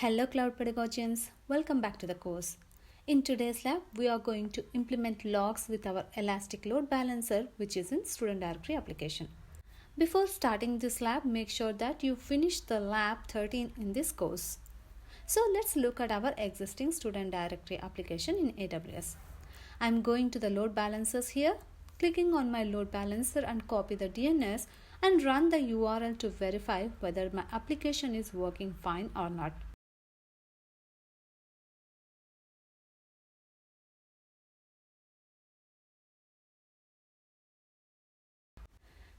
Hello Cloud Pedagogians, welcome back to the course. In today's lab, we are going to implement logs with our Elastic Load Balancer, which is in Student Directory application. Before starting this lab, make sure that you finish the lab 13 in this course. So let's look at our existing Student Directory application in AWS. I'm going to the load balancers here, clicking on my load balancer and copy the DNS and run the URL to verify whether my application is working fine or not.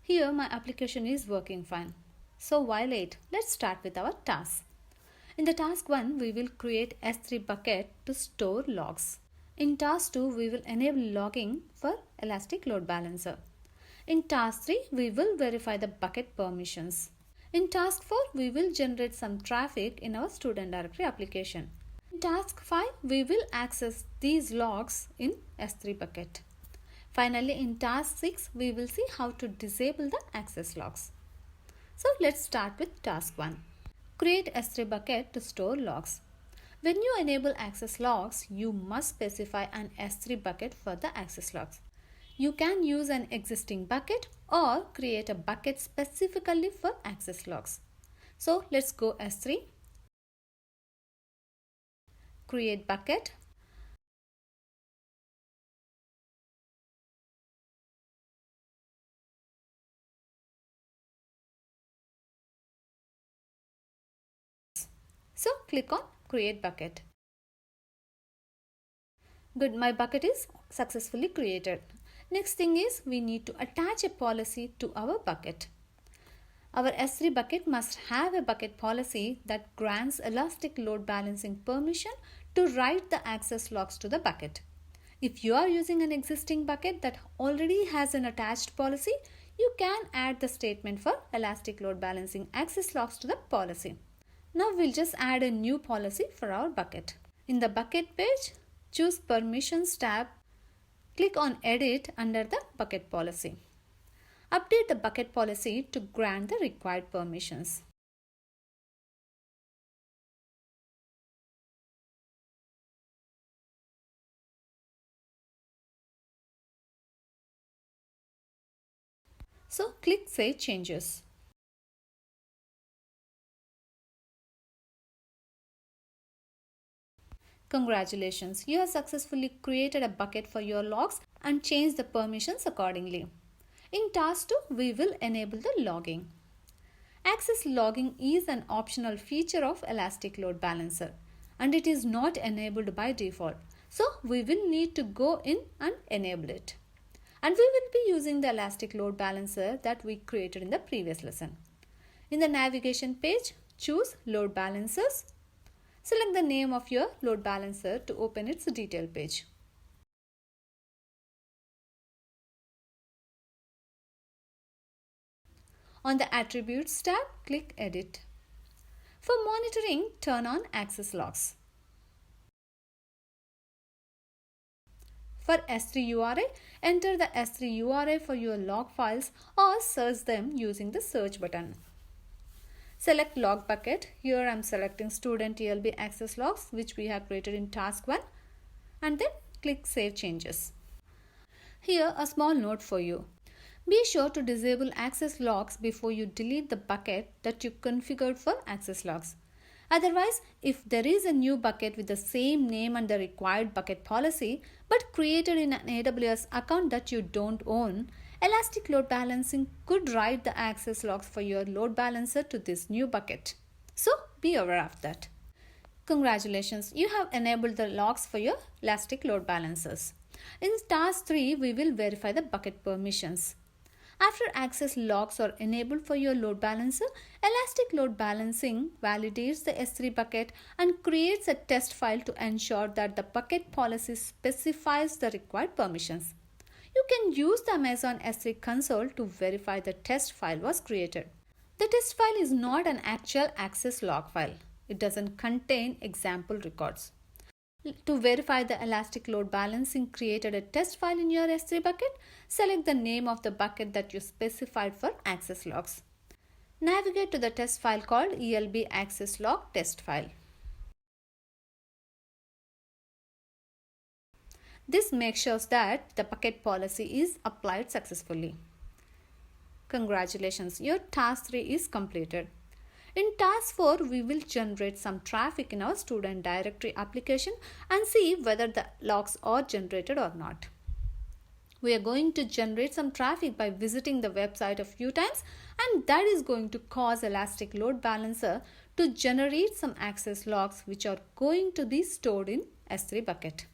Here my application is working fine. So why late? Let's start with our task. In the task 1, we will create S3 bucket to store logs. In task 2, we will enable logging for Elastic Load Balancer. In task 3, we will verify the bucket permissions. In task 4, we will generate some traffic in our Student Directory application. In task 5, we will access these logs in S3 bucket. Finally, in task 6, we will see how to disable the access logs. So let's start with task 1. Create S3 bucket to store logs. When you enable access logs, you must specify an S3 bucket for the access logs. You can use an existing bucket or create a bucket specifically for access logs. So let's go S3, create bucket. So click on create bucket. Good, my bucket is successfully created. Next thing is we need to attach a policy to our bucket. Our S3 bucket must have a bucket policy that grants Elastic Load Balancing permission to write the access logs to the bucket. If you are using an existing bucket that already has an attached policy, you can add the statement for Elastic Load Balancing access logs to the policy. Now we'll just add a new policy for our bucket. In the bucket page, choose Permissions tab. Click on Edit under the bucket policy. Update the bucket policy to grant the required permissions. So click Save Changes. Congratulations, you have successfully created a bucket for your logs and changed the permissions accordingly. In task 2, we will enable the logging. Access logging is an optional feature of Elastic Load Balancer and it is not enabled by default. So we will need to go in and enable it. And we will be using the Elastic Load Balancer that we created in the previous lesson. In the navigation page, choose Load Balancers. Select the name of your load balancer to open its detail page. On the Attributes tab, click Edit. For monitoring, turn on Access Logs. For S3 URI, enter the S3 URI for your log files or search them using the search button. Select log bucket. Here I am selecting student ELB access logs which we have created in task 1 and then click Save Changes. Here a small note for you. Be sure to disable access logs before you delete the bucket that you configured for access logs. Otherwise, if there is a new bucket with the same name and the required bucket policy but created in an AWS account that you don't own, Elastic Load Balancing could write the access logs for your load balancer to this new bucket. So be aware of that. Congratulations, you have enabled the logs for your Elastic Load Balancers. In task 3, we will verify the bucket permissions. After access logs are enabled for your load balancer, Elastic Load Balancing validates the S3 bucket and creates a test file to ensure that the bucket policy specifies the required permissions. You can use the Amazon S3 console to verify the test file was created. The test file is not an actual access log file. It doesn't contain example records. To verify the Elastic Load Balancing created a test file in your S3 bucket, select the name of the bucket that you specified for access logs. Navigate to the test file called ELB access log test file. This makes sure that the bucket policy is applied successfully. Congratulations, your task 3 is completed. In task 4, we will generate some traffic in our student directory application and see whether the logs are generated or not. We are going to generate some traffic by visiting the website a few times, and that is going to cause Elastic Load Balancer to generate some access logs which are going to be stored in S3 bucket.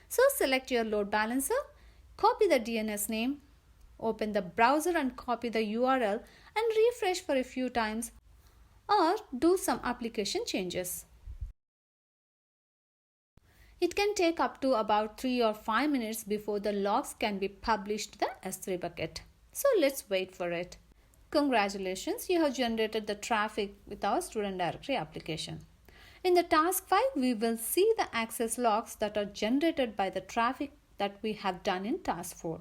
So select your load balancer, copy the DNS name, open the browser and copy the URL and refresh for a few times or do some application changes. It can take up to about 3 or 5 minutes before the logs can be published to the S3 bucket. So let's wait for it. Congratulations, you have generated the traffic with our student directory application. In the task 5, we will see the access logs that are generated by the traffic that we have done in task 4.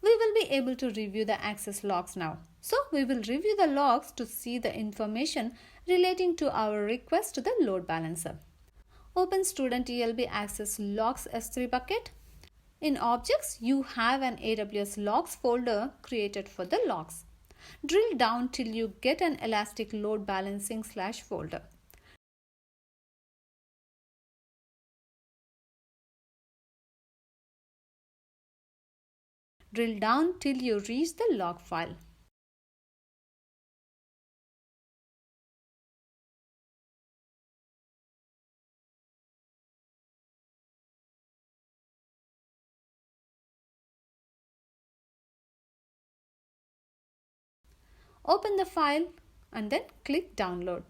We will be able to review the access logs now. So we will review the logs to see the information relating to our request to the load balancer. Open Student ELB Access Logs S3 bucket. In Objects, you have an AWS Logs folder created for the logs. Drill down till you get an Elastic Load Balancing / folder. Drill down till you reach the log file. Open the file and then click Download.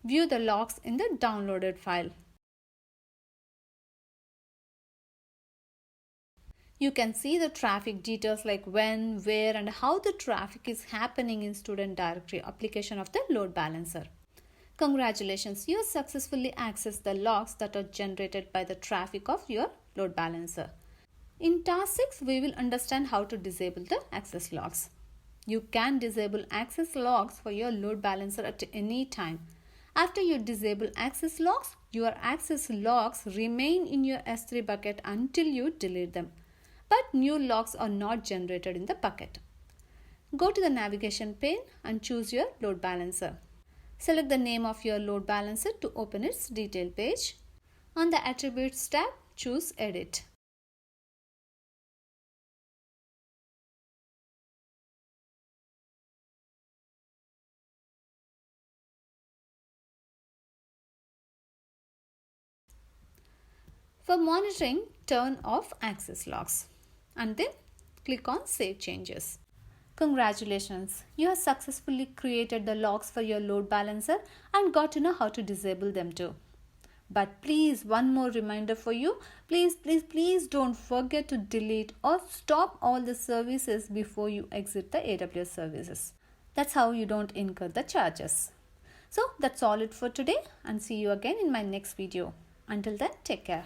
View the logs in the downloaded file. You can see the traffic details like when, where and how the traffic is happening in student directory application of the load balancer. Congratulations, you have successfully accessed the logs that are generated by the traffic of your load balancer. In task 6, we will understand how to disable the access logs. You can disable access logs for your load balancer at any time. After you disable access logs, your access logs remain in your S3 bucket until you delete them. But new logs are not generated in the bucket. Go to the navigation pane and choose your load balancer. Select the name of your load balancer to open its detail page. On the Attributes tab, choose Edit. For monitoring, turn off access logs and then click on Save Changes. Congratulations, you have successfully created the logs for your load balancer and got to know how to disable them too. But please, one more reminder for you, please don't forget to delete or stop all the services before you exit the AWS services. That's how you don't incur the charges. So that's all it for today and see you again in my next video. Until then, take care.